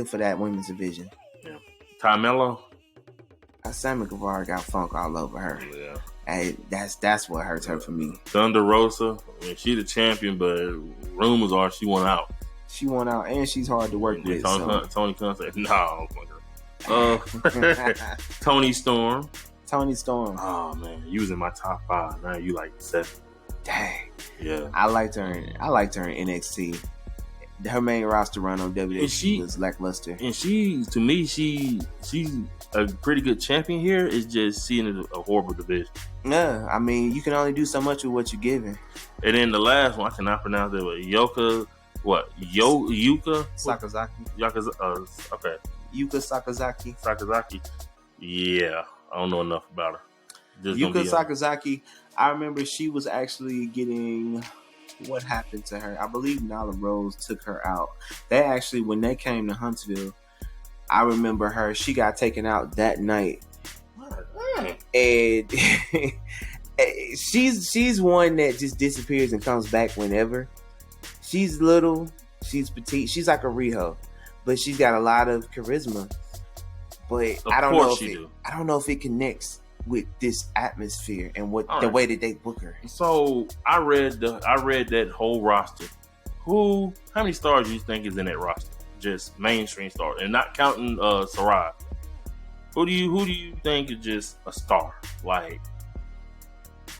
feel for that women's division. Yeah. Carmella. Sammy Guevara got funk all over her. Yeah. Hey, that's what hurts her for me. Thunder Rosa, I mean, she the champion, but rumors are she won out. She won out, and she's hard to work with. Tony Khan said, "No, Tony Storm. Tony Storm. Oh man, you was in my top 5. Now you like 7. Dang. Yeah. I liked her in NXT. Her main roster run on WWE was lackluster. And she, to me, she's a pretty good champion here. It's just seeing it a horrible division. Yeah, I mean, you can only do so much with what you're given. And then the last one, I cannot pronounce it, but Yuka Sakazaki. Okay. Yuka Sakazaki. Sakazaki. Yeah, I don't know enough about her. Yuka Sakazaki, I remember she was actually getting... What happened to her? I believe Nyla Rose took her out. They actually, when they came to Huntsville, I remember her. She got taken out that night. And she's one that just disappears and comes back whenever. She's little, she's petite, she's like a Riho, but she's got a lot of charisma. But I don't know if it connects with this atmosphere and the way that they book her. So I read that whole roster. How many stars do you think is in that roster? Just mainstream stars, and not counting Sarai. Who do you think is just a star? Like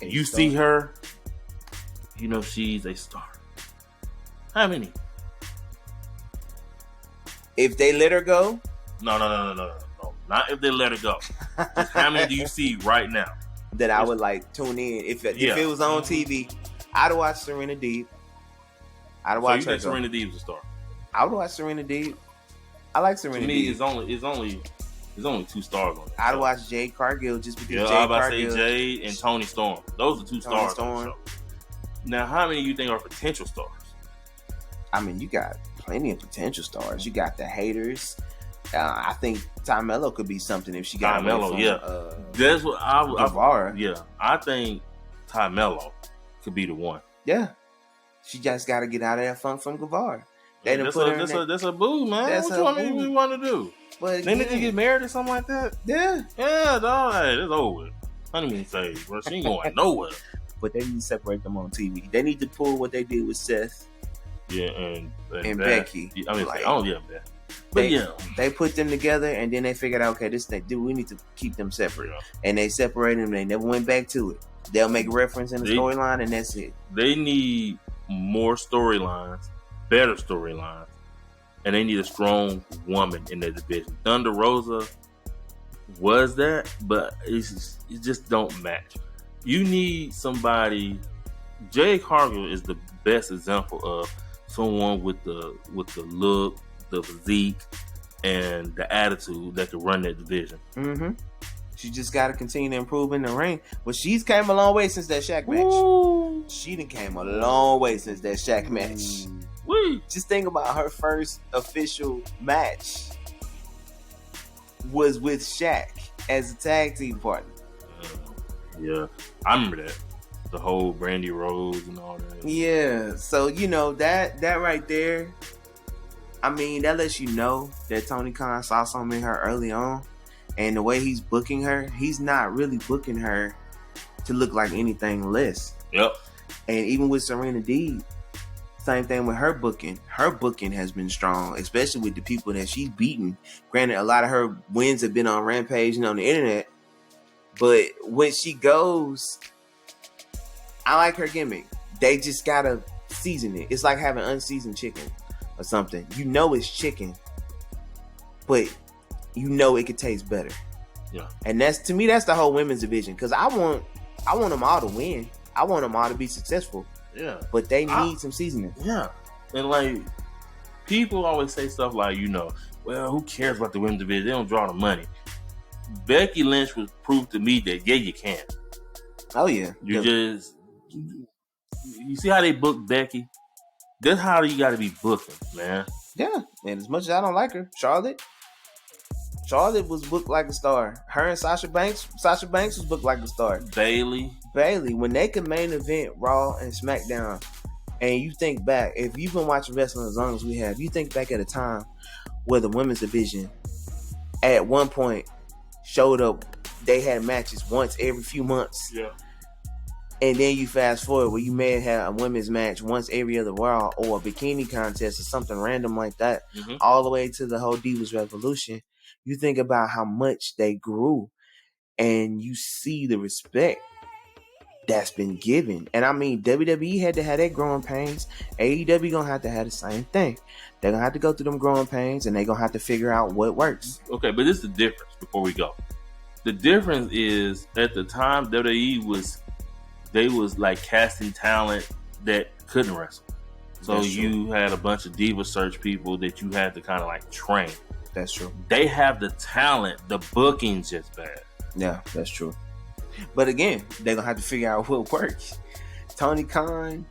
you see her, you know she's a star. How many? If they let her go? No. Not if they let her go. Just how many do you see right now? That I would like tune in. If it was on TV, I'd watch Serena Deeb. I'd watch her. So you think Serena Deeb's a star? I would watch Serena Deeb. I like Serena Deeb. To me, it's only 2 stars on it. I'd watch Jade Cargill just because Jade Cargill. I was about to say Jade and Tony Storm. Those are 2 stars on the show. Now, how many do you think are potential stars? I mean, you got plenty of potential stars. You got the haters. I think Ty Mello could be something if she got Mello. That's what Guevara. I think Ty Mello could be the one. Yeah, she just got to get out of that funk from Guevara. That's a boo, man. That's what you want to do? But they need to get married or something like that. Yeah, dog. Hey, it's over. Honeymoon phase, bro. She ain't going nowhere. But they need to separate them on TV. They need to pull what they did with Seth. Yeah, and Becky. I mean, Beth. They put them together, and then they figured out, okay, we need to keep them separate. Yeah. And they separated them. They never went back to it. They'll make a reference in the storyline, and that's it. They need more storylines, better storylines, and they need a strong woman in their division. Thunder Rosa was that, but it just don't match. You need somebody. Jade Cargill is the best example of someone with the look, the physique, and the attitude that could run that division. Mm-hmm. She just got to continue to improve in the ring. But she's came a long way since that Shaq match. Ooh. She done came a long way since that Shaq match. Woo. Just think about her first official match was with Shaq as a tag team partner. Yeah, I remember that. The whole Brandy Rose and all that. Yeah, so that right there, I mean, that lets you know that Tony Khan saw something in her early on, and the way he's booking her, he's not really booking her to look like anything less. Yep. And even with Serena Deeb, same thing with her booking. Her booking has been strong, especially with the people that she's beaten. Granted, a lot of her wins have been on Rampage and on the internet, but when she goes, I like her gimmick. They just gotta season it. It's like having unseasoned chicken or something. You know it's chicken, but you know it could taste better. Yeah. And that's the whole women's division. Because I want them all to win. I want them all to be successful. Yeah. But they need some seasoning. Yeah. And like, people always say stuff like, well, who cares about the women's division? They don't draw the money. Becky Lynch was proved to me that you can. Oh yeah. You see how they book Becky? That's how you got to be booking, man. Yeah. And as much as I don't like her, Charlotte was booked like a star. Her and Sasha Banks was booked like a star. Bayley, when they could main event Raw and SmackDown, and you think back, if you've been watching wrestling as long as we have, you think back at a time where the women's division at one point showed up. They had matches once every few months. Yeah. And then you fast forward where you may have a women's match once every other Raw or a bikini contest or something random like that, all the way to the whole Divas Revolution. You think about how much they grew and you see the respect that's been given. And I mean, WWE had to have their growing pains. AEW gonna have to have the same thing. They're gonna have to go through them growing pains and they're gonna have to figure out what works. Okay, but this is the difference before we go. The difference is at the time WWE was like casting talent that couldn't wrestle. So you had a bunch of diva search people that you had to kind of like train. That's true. They have the talent, the booking's just bad. Yeah, that's true. But again, they're gonna have to figure out what works. Tony Khan,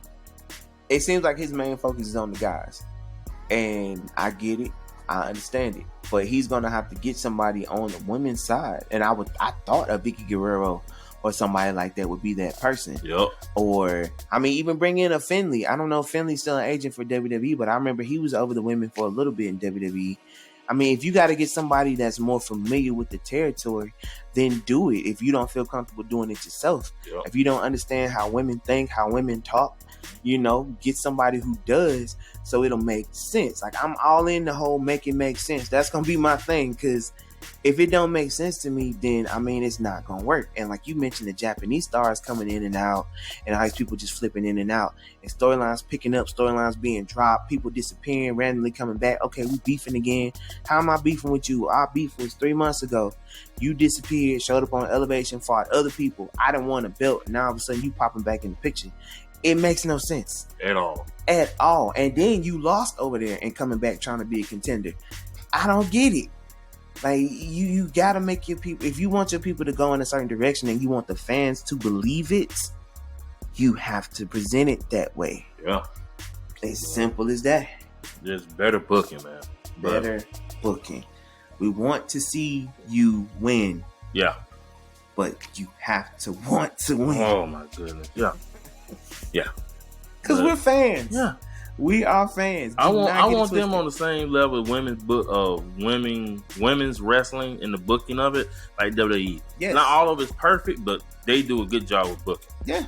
it seems like his main focus is on the guys. And I get it. I understand it. But he's gonna have to get somebody on the women's side. And I thought a Vicky Guerrero or somebody like that would be that person. Yep. Or, I mean, even bring in a Finley. I don't know if Finley's still an agent for WWE, but I remember he was over the women for a little bit in WWE. I mean, if you got to get somebody that's more familiar with the territory, then do it. If you don't feel comfortable doing it yourself, if you don't understand how women think, how women talk, get somebody who does, so it'll make sense. Like, I'm all in the whole make it make sense. That's going to be my thing, because if it don't make sense to me, then, I mean, it's not going to work. And like you mentioned, the Japanese stars coming in and out, and all these people just flipping in and out, and storylines picking up, storylines being dropped, people disappearing, randomly coming back. Okay, we beefing again. How am I beefing with you? Our beef was 3 months ago. You disappeared, showed up on Elevation, fought other people. I didn't want a belt. Now all of a sudden you popping back in the picture. It makes no sense. At all. At all. And then you lost over there and coming back trying to be a contender. I don't get it. Like, you gotta make your people, if you want your people to go in a certain direction and you want the fans to believe it, you have to present it that way. Yeah. As simple as that. Just better booking, man. Better booking. We want to see you win. Yeah. But you have to want to win. Oh my goodness. Yeah. Yeah. Because we're fans. Yeah. We are fans. I want them on the same level of women's wrestling and the booking of it, like WWE. Yes. Not all of it's perfect, but they do a good job with booking. Yeah.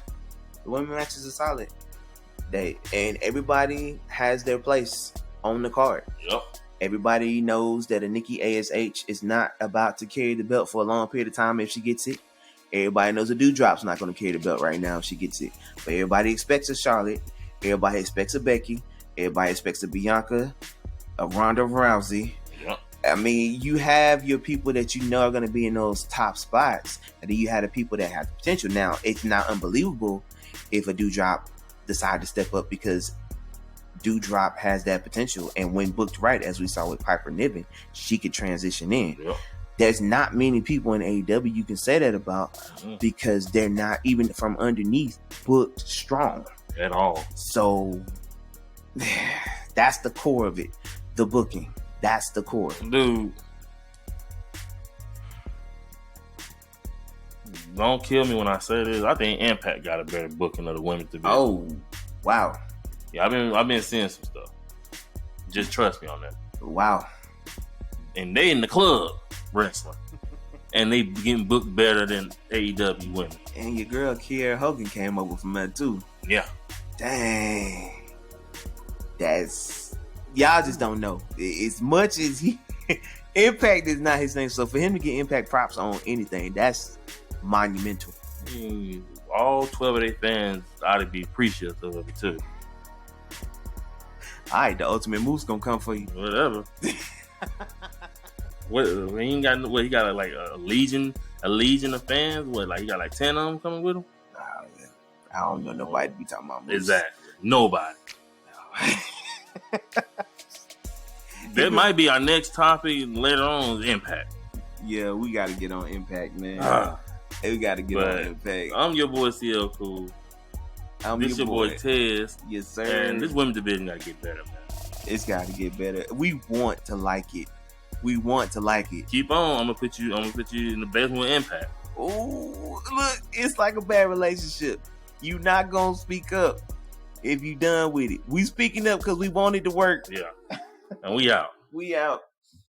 The women matches are solid. And everybody has their place on the card. Yep. Everybody knows that a Nikki ASH is not about to carry the belt for a long period of time if she gets it. Everybody knows a Doudrop's not going to carry the belt right now if she gets it. But everybody expects a Charlotte. Everybody expects a Becky. Everybody expects a Bianca, a Ronda Rousey. Yep. I mean, you have your people that you know are going to be in those top spots. And then you have the people that have the potential. Now, it's not unbelievable if a Doudrop decide to step up, because Doudrop has that potential. And when booked right, as we saw with Piper Niven, she could transition in. Yep. There's not many people in AEW you can say that about, because they're not, even from underneath, booked strong. At all. So that's the core of it. The booking. That's the core. Dude. Don't kill me when I say this. I think Impact got a better booking of the women's division. Oh, wow. Yeah, I've been seeing some stuff. Just trust me on that. Wow. And they in the club wrestling. And they getting booked better than AEW women. And your girl Kiera Hogan came over from that too. Yeah. Dang. That's, y'all just don't know. As much as Impact is not his thing, so for him to get Impact props on anything, that's monumental. All 12 of their fans ought to be appreciative of it too. Alright, the Ultimate Moose gonna come for you. Whatever. He got like a legion of fans? What, like he got like 10 of them coming with him? I don't know nobody to be talking about Moose. Exactly. Nobody. That might be our next topic later on, is Impact. Yeah, we got to get on Impact, man. We got to get on Impact. I'm your boy CL Cool. This your boy Tez. Yes, sir. And this women's division got to get better, man. It's got to get better. We want to like it. We want to like it. Keep on. I'm gonna put you in the basement with Impact. Oh, look, it's like a bad relationship. You not gonna speak up if you done with it. We speaking up because we want it to work. Yeah. And we out. We out.